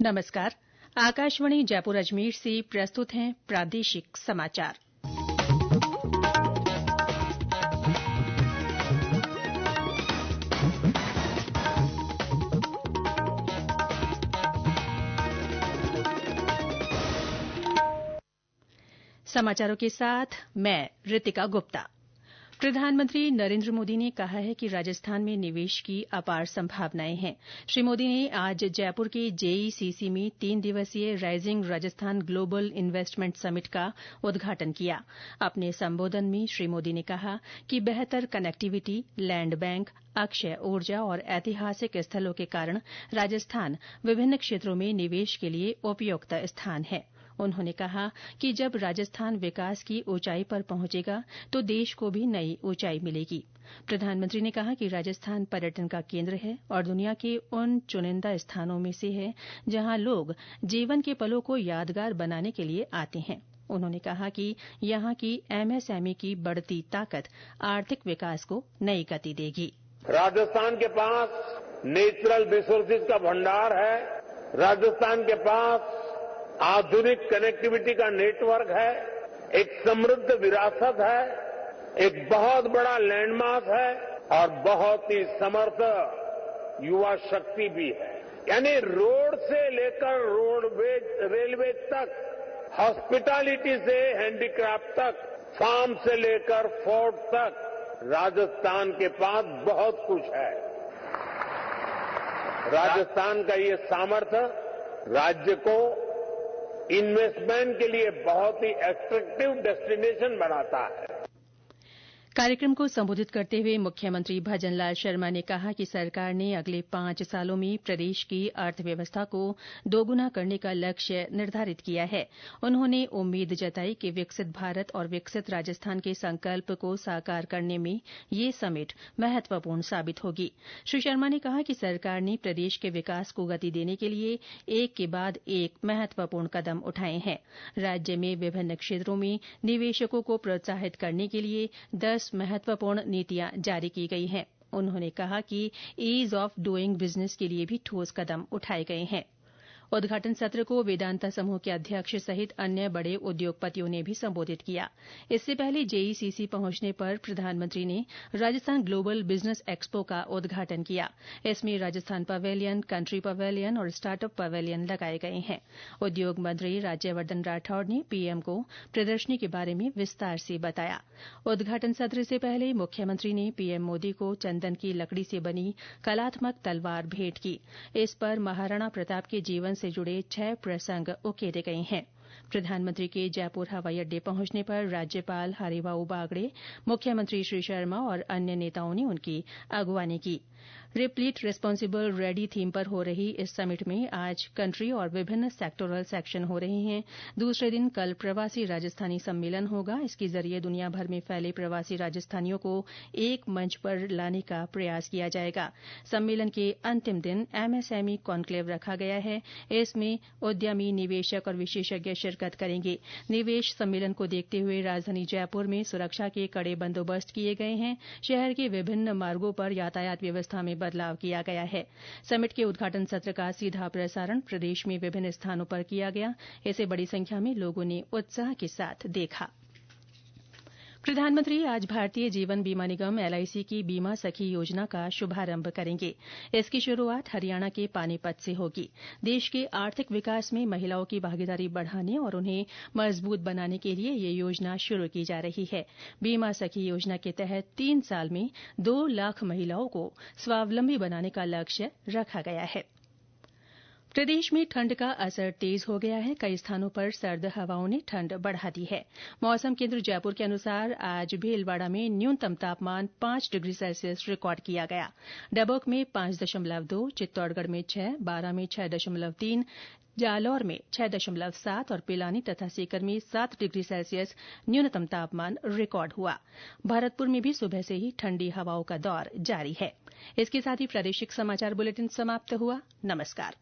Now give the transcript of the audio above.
नमस्कार। आकाशवाणी जयपुर अजमेर से प्रस्तुत हैं प्रादेशिक समाचार। समाचारों के साथ मैं ऋतिका गुप्ता। प्रधानमंत्री नरेन्द्र मोदी ने कहा है कि राजस्थान में निवेश की अपार संभावनाएं हैं। श्री मोदी ने आज जयपुर के जेईसीसी में 3 दिवसीय rising Rajasthan global investment summit का उद्घाटन किया। अपने संबोधन में श्री मोदी ने कहा कि बेहतर कनेक्टिविटी, लैंड बैंक, अक्षय ऊर्जा और ऐतिहासिक स्थलों के कारण राजस्थान विभिन्न क्षेत्रों में निवेश के लिए उपयुक्त स्थान है। उन्होंने कहा कि जब राजस्थान विकास की ऊंचाई पर पहुंचेगा तो देश को भी नई ऊंचाई मिलेगी। प्रधानमंत्री ने कहा कि राजस्थान पर्यटन का केंद्र है और दुनिया के उन चुनिंदा स्थानों में से है जहां लोग जीवन के पलों को यादगार बनाने के लिए आते हैं। उन्होंने कहा कि यहां की एमएसएमई की बढ़ती ताकत आर्थिक विकास को नई गति देगी। राजस्थान के पास नेचुरल रिसोर्सेज का भंडार है। राजस्थान के पास आधुनिक कनेक्टिविटी का नेटवर्क है। एक समृद्ध विरासत है। एक बहुत बड़ा लैंडमार्क है और बहुत ही समर्थ युवा शक्ति भी है। यानी रोड से लेकर रेलवे तक, हॉस्पिटैलिटी से हैंडीक्राफ्ट तक, फार्म से लेकर फोर्ट तक राजस्थान के पास बहुत कुछ है। राजस्थान का ये सामर्थ्य राज्य को इन्वेस्टमेंट के लिए बहुत ही एट्रैक्टिव डेस्टिनेशन बनाता है। कार्यक्रम को संबोधित करते हुए मुख्यमंत्री भजनलाल शर्मा ने कहा कि सरकार ने अगले 5 सालों में प्रदेश की अर्थव्यवस्था को दोगुना करने का लक्ष्य निर्धारित किया है। उन्होंने उम्मीद जताई कि विकसित भारत और विकसित राजस्थान के संकल्प को साकार करने में ये समिट महत्वपूर्ण साबित होगी। श्री शर्मा ने कहा कि सरकार ने प्रदेश के विकास को गति देने के लिए एक के बाद एक महत्वपूर्ण कदम उठाए हैं। राज्य में विभिन्न क्षेत्रों में निवेशकों को प्रोत्साहित करने के लिए 10 महत्वपूर्ण नीतियां जारी की गई हैं। उन्होंने कहा कि ईज ऑफ डूइंग बिजनेस के लिए भी ठोस कदम उठाए गए हैं। उद्घाटन सत्र को वेदांता समूह के अध्यक्ष सहित अन्य बड़े उद्योगपतियों ने भी संबोधित किया। इससे पहले जेईसीसी पहुंचने पर प्रधानमंत्री ने राजस्थान ग्लोबल बिजनेस एक्सपो का उद्घाटन किया। इसमें राजस्थान पवेलियन, कंट्री पवेलियन और स्टार्टअप पवेलियन लगाए गए हैं। उद्योग मंत्री राज्यवर्धन राठौड़ ने पीएम को प्रदर्शनी के बारे में विस्तार से बताया। उद्घाटन सत्र से पहले मुख्यमंत्री ने पीएम मोदी को चंदन की लकड़ी से बनी कलात्मक तलवार भेंट की। इस पर महाराणा प्रताप के जीवन से जुड़े 6 प्रसंग उकेरे गए हैं। प्रधानमंत्री के जयपुर हवाई अड्डे पहुंचने पर राज्यपाल हरिभाऊ बागड़े, मुख्यमंत्री श्री शर्मा और अन्य नेताओं ने उनकी अगवानी की। रिप्लीट रिस्पांसिबल रेडी थीम पर हो रही इस समिट में आज कंट्री और विभिन्न सेक्टोरल सेक्शन हो रहे हैं। दूसरे दिन कल प्रवासी राजस्थानी सम्मेलन होगा। इसके जरिए दुनिया भर में फैले प्रवासी राजस्थानियों को एक मंच पर लाने का प्रयास किया जाएगा। सम्मेलन के अंतिम दिन एमएसएमई कॉन्क्लेव रखा गया है। इसमें उद्यमी, निवेशक और विशेषज्ञ शिरकत करेंगे। निवेश सम्मेलन को देखते हुए राजधानी जयपुर में सुरक्षा के कड़े बंदोबस्त किए गए हैं। शहर के विभिन्न मार्गों पर यातायात व्यवस्था में बदलाव किया गया है। समिट के उद्घाटन सत्र का सीधा प्रसारण प्रदेश में विभिन्न स्थानों पर किया गया। इसे बड़ी संख्या में लोगों ने उत्साह के साथ देखा। प्रधानमंत्री आज भारतीय जीवन बीमा निगम एलआईसी की बीमा सखी योजना का शुभारंभ करेंगे। इसकी शुरूआत हरियाणा के पानीपत से होगी। देश के आर्थिक विकास में महिलाओं की भागीदारी बढ़ाने और उन्हें मजबूत बनाने के लिए ये योजना शुरू की जा रही है। बीमा सखी योजना के तहत 3 साल में 2 लाख महिलाओं को स्वावलंबी बनाने का लक्ष्य रखा गया है। प्रदेश में ठंड का असर तेज हो गया है। कई स्थानों पर सर्द हवाओं ने ठंड बढ़ा दी है। मौसम केंद्र जयपुर के अनुसार आज भीलवाड़ा में न्यूनतम तापमान 5 डिग्री सेल्सियस रिकॉर्ड किया गया। डबोक में 5.2, चित्तौड़गढ़ में 6, बारां में 6.3, जालौर में 6.7 और पिलानी तथा सीकर में 7 डिग्री सेल्सियस न्यूनतम तापमान रिकॉर्ड हुआ। भरतपुर में भी सुबह से ही ठंडी हवाओं का दौर जारी है। इसके साथ ही प्रादेशिक समाचार बुलेटिन समाप्त हुआ। नमस्कार।